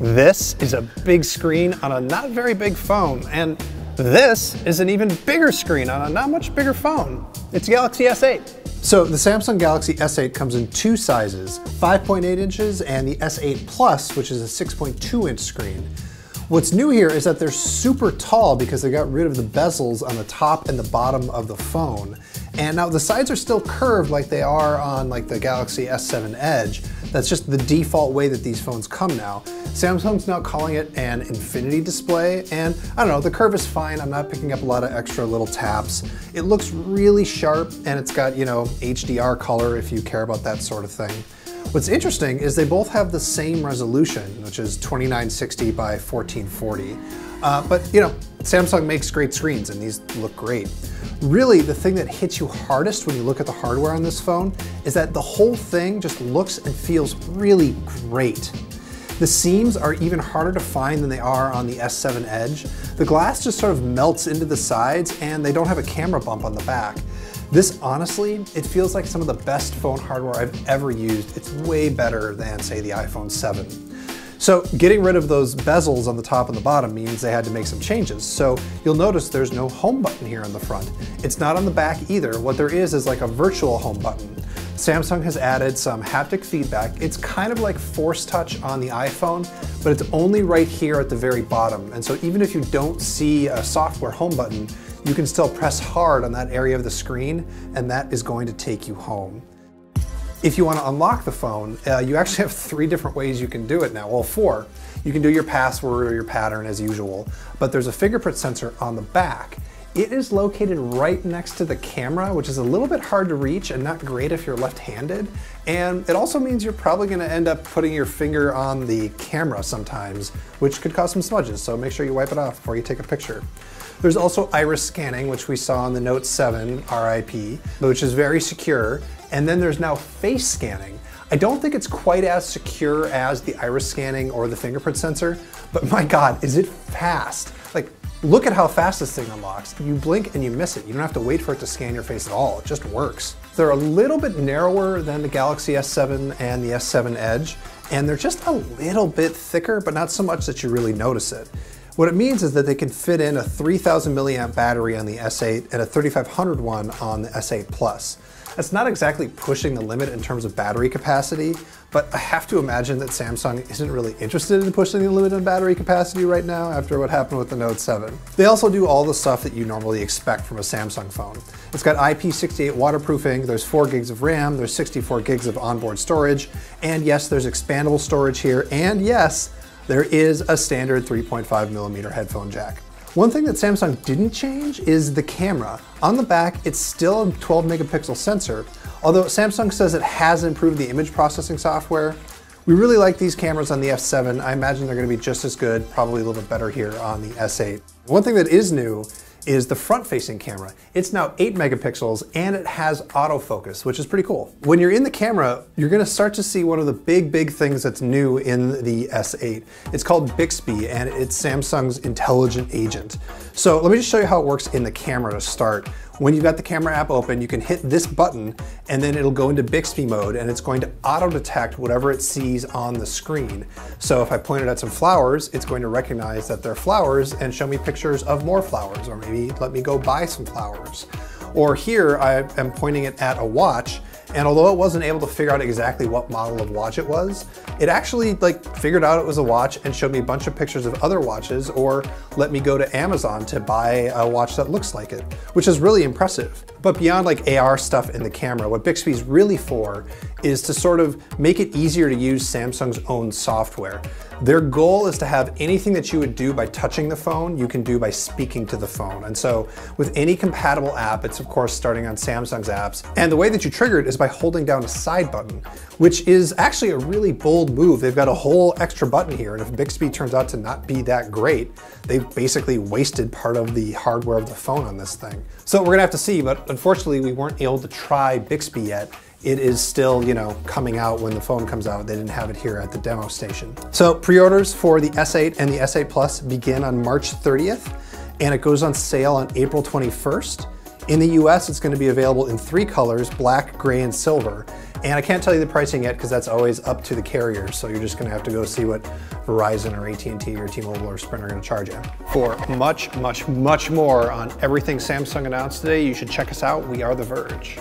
This is a big screen on a not very big phone, and this is an even bigger screen on a not much bigger phone. It's Galaxy S8. So the Samsung Galaxy S8 comes in two sizes, 5.8 inches and the S8 Plus, which is a 6.2 inch screen. What's new here is that they're super tall because they got rid of the bezels on the top and the bottom of the phone. And now the sides are still curved like they are on like the Galaxy S7 Edge. That's just the default way that these phones come now. Samsung's now calling it an infinity display, and I don't know, the curve is fine. I'm not picking up a lot of extra little taps. It looks really sharp, and it's got, you know, HDR color if you care about that sort of thing. What's interesting is they both have the same resolution, which is 2960 by 1440. But you know, Samsung makes great screens and these look great. Really, the thing that hits you hardest when you look at the hardware on this phone is that the whole thing just looks and feels really great. The seams are even harder to find than they are on the S7 Edge. The glass just sort of melts into the sides and they don't have a camera bump on the back. This, honestly, it feels like some of the best phone hardware I've ever used. It's way better than, say, the iPhone 7. So getting rid of those bezels on the top and the bottom means they had to make some changes. So you'll notice there's no home button here on the front. It's not on the back either. What there is like a virtual home button. Samsung has added some haptic feedback. It's kind of like Force Touch on the iPhone, but it's only right here at the very bottom. And so even if you don't see a software home button, you can still press hard on that area of the screen, and that is going to take you home. If you want to unlock the phone, you actually have 3 different ways you can do it now. Well, 4. You can do your password or your pattern as usual, but there's a fingerprint sensor on the back. It is located right next to the camera, which is a little bit hard to reach and not great if you're left-handed. And it also means you're probably going to end up putting your finger on the camera sometimes, which could cause some smudges, so make sure you wipe it off before you take a picture. There's also iris scanning, which we saw on the Note 7 RIP, which is very secure. And then there's now face scanning. I don't think it's quite as secure as the iris scanning or the fingerprint sensor, but my God, is it fast. Like, look at how fast this thing unlocks. You blink and you miss it. You don't have to wait for it to scan your face at all. It just works. They're a little bit narrower than the Galaxy S7 and the S7 Edge, and they're just a little bit thicker, but not so much that you really notice it. What it means is that they can fit in a 3000 milliamp battery on the S8 and a 3500 one on the S8 Plus. That's not exactly pushing the limit in terms of battery capacity, but I have to imagine that Samsung isn't really interested in pushing the limit in battery capacity right now after what happened with the Note 7. They also do all the stuff that you normally expect from a Samsung phone. It's got IP68 waterproofing, there's 4 gigs of RAM, there's 64 gigs of onboard storage, and yes, there's expandable storage here, and yes, there is a standard 3.5mm headphone jack. One thing that Samsung didn't change is the camera. On the back, it's still a 12 megapixel sensor, although Samsung says it has improved the image processing software. We really like these cameras on the F7. I imagine they're gonna be just as good, probably a little bit better here on the S8. One thing that is new is the front-facing camera. It's now 8 megapixels and it has autofocus, which is pretty cool. When you're in the camera, you're gonna start to see one of the big things that's new in the S8. It's called Bixby and it's Samsung's intelligent agent. So let me just show you how it works in the camera to start. When you've got the camera app open, you can hit this button and then it'll go into Bixby mode and it's going to auto-detect whatever it sees on the screen. So if I pointed at some flowers, it's going to recognize that they're flowers and show me pictures of more flowers, or maybe let me go buy some flowers. Or here I am pointing it at a watch, and although it wasn't able to figure out exactly what model of watch it was, it actually figured out it was a watch and showed me a bunch of pictures of other watches, or let me go to Amazon to buy a watch that looks like it, which is really impressive. But beyond AR stuff in the camera, what Bixby's really for is to sort of make it easier to use Samsung's own software. Their goal is to have anything that you would do by touching the phone, you can do by speaking to the phone. And so with any compatible app, it's of course starting on Samsung's apps. And the way that you trigger it is by holding down a side button, which is actually a really bold move. They've got a whole extra button here. And if Bixby turns out to not be that great, they've basically wasted part of the hardware of the phone on this thing. So we're gonna have to see, but unfortunately we weren't able to try Bixby yet. It is still, coming out when the phone comes out. They didn't have it here at the demo station. So pre-orders for the S8 and the S8 Plus begin on March 30th, and it goes on sale on April 21st. In the US, it's going to be available in 3 colors, black, gray, and silver. And I can't tell you the pricing yet because that's always up to the carrier. So you're just going to have to go see what Verizon or AT&T or T-Mobile or Sprint are going to charge you. For much, much, much more on everything Samsung announced today, you should check us out. We are The Verge.